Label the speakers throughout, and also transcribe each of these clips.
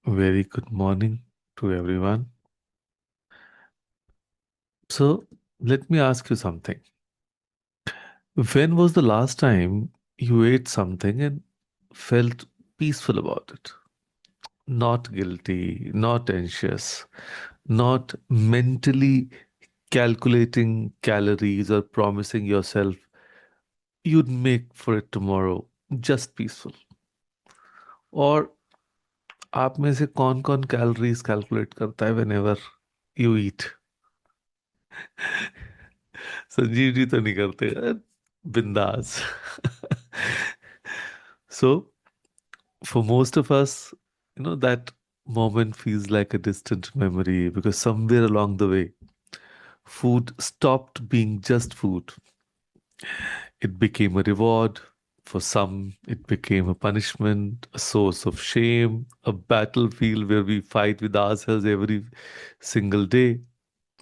Speaker 1: Very good morning to everyone. So, let me ask you something. When was the last time you ate something and felt peaceful about it? Not guilty, not anxious, not mentally calculating calories or promising yourself you'd make for it tomorrow. Just peaceful. और आप में से कौन कौन calories calculate करता है whenever you eat? Sanjeev ji तो नहीं करते बिंदास so for most of us that moment feels like a distant memory because somewhere along the way food stopped being just food. It became a reward. For some it became a punishment, a source of shame, a battlefield where we fight with ourselves every single day.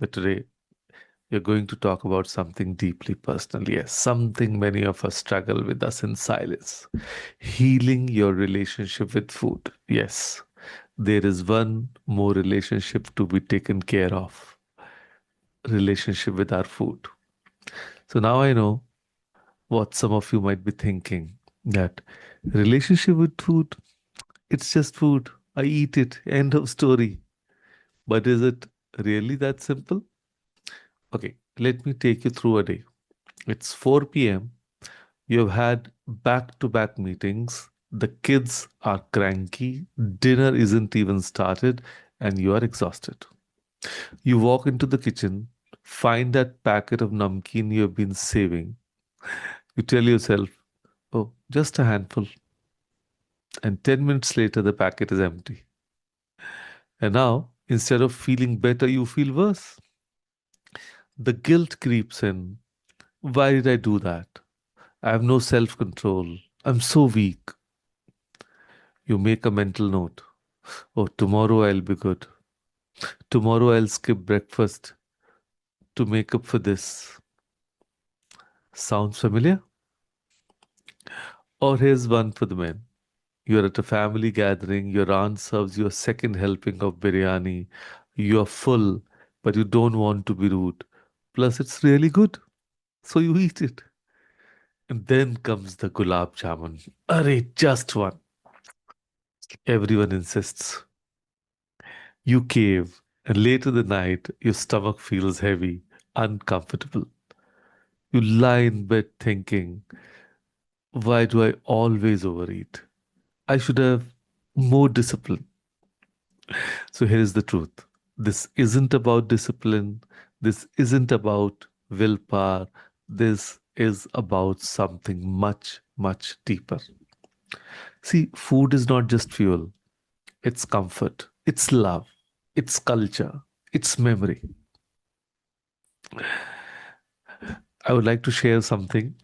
Speaker 1: But today we're going to talk about something deeply personal. Yes, something many of us struggle with us in silence. Healing your relationship with food. Yes, there is one more relationship to be taken care of. Relationship with our food. So now I know what some of you might be thinking that relationship with food, it's just food. I eat it. End of story. But is it really that simple? Okay, let me take you through a day. It's 4 p.m. You've had back to back meetings. The kids are cranky. Dinner isn't even started, and you are exhausted. You walk into the kitchen, find that packet of namkeen you have been saving. You tell yourself, oh, just a handful. And 10 minutes later, the packet is empty. And now, instead of feeling better, you feel worse. The guilt creeps in. Why did I do that? I have no self control. I'm so weak. You make a mental note. Oh, tomorrow I'll be good. Tomorrow I'll skip breakfast to make up for this. Sounds familiar? Or here's one for the men. You're at a family gathering, your aunt serves you a second helping of biryani. You're full, but you don't want to be rude. Plus, it's really good, so you eat it. And then comes the gulab jamun. Arey, just one. Everyone insists. You cave, and late in the night, your stomach feels heavy, uncomfortable. You lie in bed thinking, why do I always overeat? I should have more discipline. So here is the truth. This isn't about discipline. This isn't about willpower. This is about something much, much deeper. See, food is not just fuel, it's comfort, it's love, it's culture, it's memory. I would like to share something,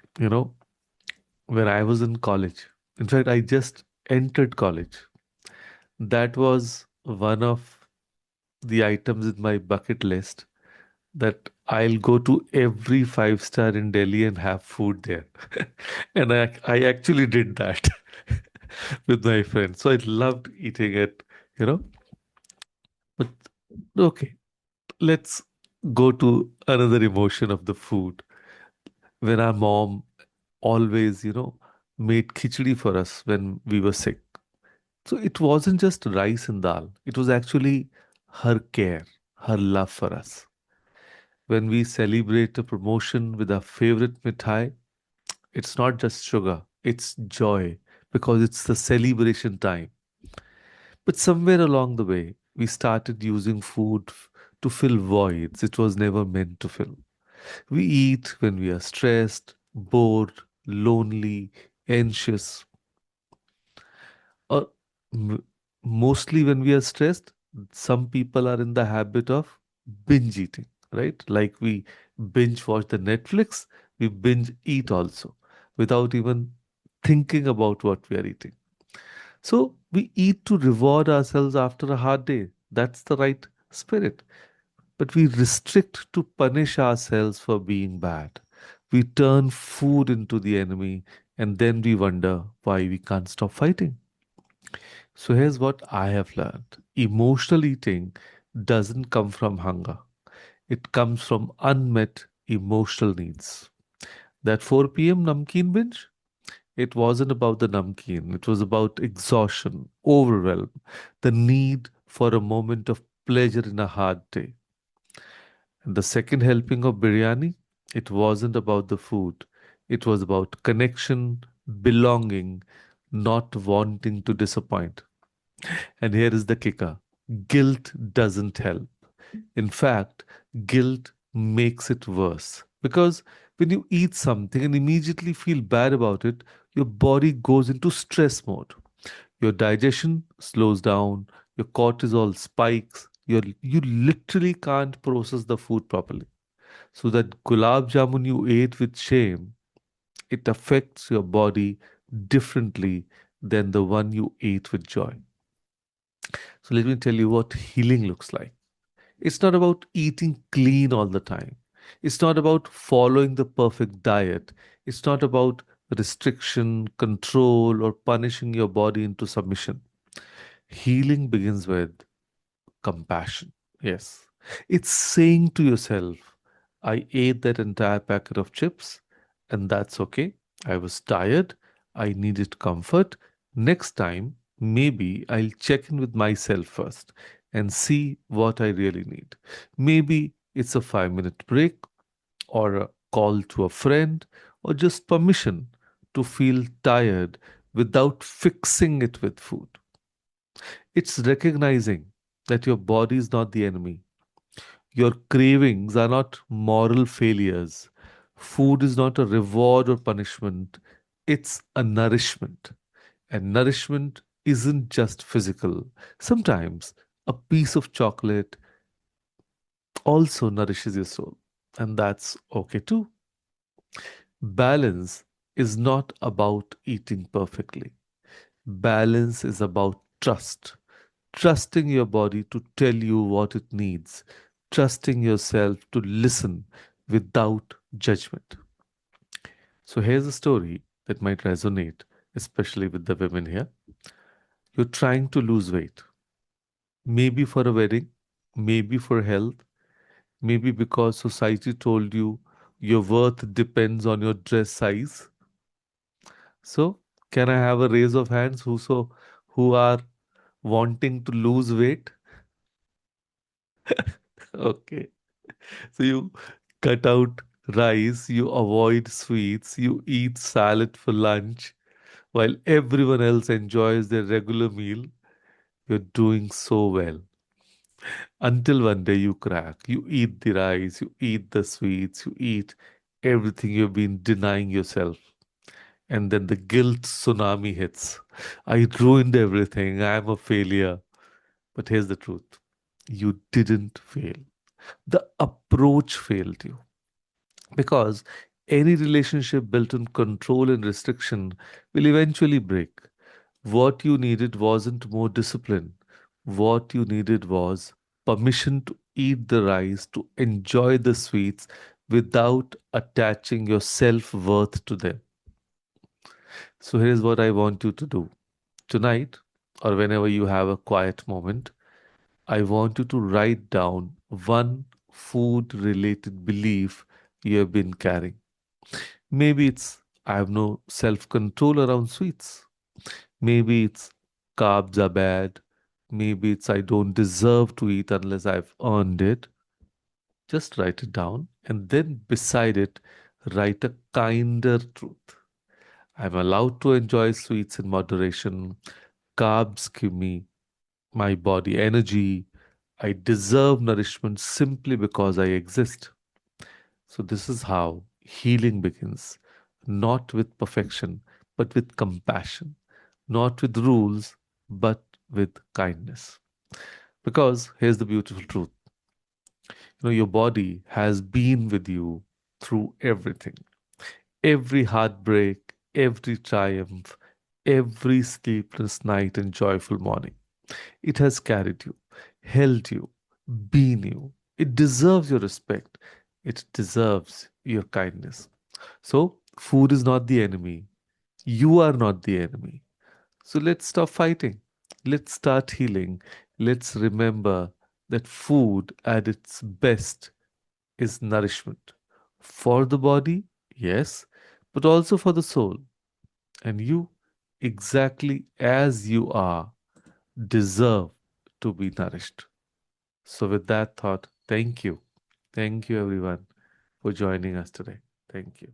Speaker 1: when I was in college. In fact, I just entered college. That was one of the items in my bucket list that I'll go to every five-star in Delhi and have food there. And I actually did that with my friends. So I loved eating it, you know. But okay, let's go to another emotion of the food. When our mom always, made khichdi for us when we were sick. So it wasn't just rice and dal. It was actually her care, her love for us. When we celebrate a promotion with our favorite mithai, it's not just sugar, it's joy because it's the celebration time. But somewhere along the way, we started using food to fill voids it was never meant to fill. We eat when we are stressed, bored, lonely, anxious, or m- mostly when we are stressed. Some people are in the habit of binge eating, right? Like we binge watch the Netflix, we binge eat also without even thinking about what we are eating. So we eat to reward ourselves after a hard day. That's the right spirit. But we restrict to punish ourselves for being bad. We turn food into the enemy and then we wonder why we can't stop fighting. So here's what I have learned: emotional eating doesn't come from hunger, it comes from unmet emotional needs. That 4 p.m. namkeen binge, it wasn't about the namkeen, it was about exhaustion, overwhelm, the need for a moment of pleasure in a hard day. And the second helping of biryani, it wasn't about the food, it was about connection, belonging, not wanting to disappoint. And here is the kicker: guilt doesn't help. In fact, guilt makes it worse. Because when you eat something and immediately feel bad about it, your body goes into stress mode. Your digestion slows down, your cortisol spikes, you literally can't process the food properly. So that gulab jamun you ate with shame, it affects your body differently than the one you ate with joy. So let me tell you what healing looks like. It's not about eating clean all the time. It's not about following the perfect diet. It's not about restriction, control, or punishing your body into submission. Healing begins with compassion. Yes. It's saying to yourself, I ate that entire packet of chips, and that's okay. I was tired. I needed comfort. Next time, maybe I'll check in with myself first and see what I really need. Maybe it's a 5 minute break, or a call to a friend, or just permission to feel tired without fixing it with food. It's recognizing that your body is not the enemy. Your cravings are not moral failures. Food is not a reward or punishment, it's a nourishment. And nourishment isn't just physical. Sometimes a piece of chocolate also nourishes your soul, and that's okay too. Balance is not about eating perfectly, balance is about trust. Trusting your body to tell you what it needs, trusting yourself to listen without judgment. So here's a story that might resonate, especially with the women here. You're trying to lose weight, maybe for a wedding, maybe for health, maybe because society told you your worth depends on your dress size. So, can I have a raise of hands who are wanting to lose weight? Okay. So you cut out rice, you avoid sweets, you eat salad for lunch while everyone else enjoys their regular meal. You're doing so well. Until one day you crack. You eat the rice, you eat the sweets, you eat everything you've been denying yourself. And then the guilt tsunami hits. I ruined everything. I'm a failure. But here's the truth: you didn't fail. The approach failed you. Because any relationship built on control and restriction will eventually break. What you needed wasn't more discipline. What you needed was permission to eat the rice, to enjoy the sweets without attaching your self worth to them. So here's what I want you to do tonight, or whenever you have a quiet moment. I want you to write down one food related belief you have been carrying. Maybe it's I have no self control around sweets. Maybe it's carbs are bad. Maybe it's I don't deserve to eat unless I've earned it. Just write it down and then beside it, write a kinder truth. I'm allowed to enjoy sweets in moderation. Carbs give me my body energy. I deserve nourishment simply because I exist. So, this is how healing begins, not with perfection, but with compassion, not with rules, but with kindness. Because here's the beautiful truth: your body has been with you through everything, every heartbreak, every triumph, every sleepless night, and joyful morning. It has carried you, held you, been you. It deserves your respect. It deserves your kindness. So, food is not the enemy. You are not the enemy. So, let's stop fighting. Let's start healing. Let's remember that food at its best is nourishment for the body, yes, but also for the soul. And you, exactly as you are, deserve to be nourished. So, with that thought, thank you. Thank you, everyone, for joining us today. Thank you.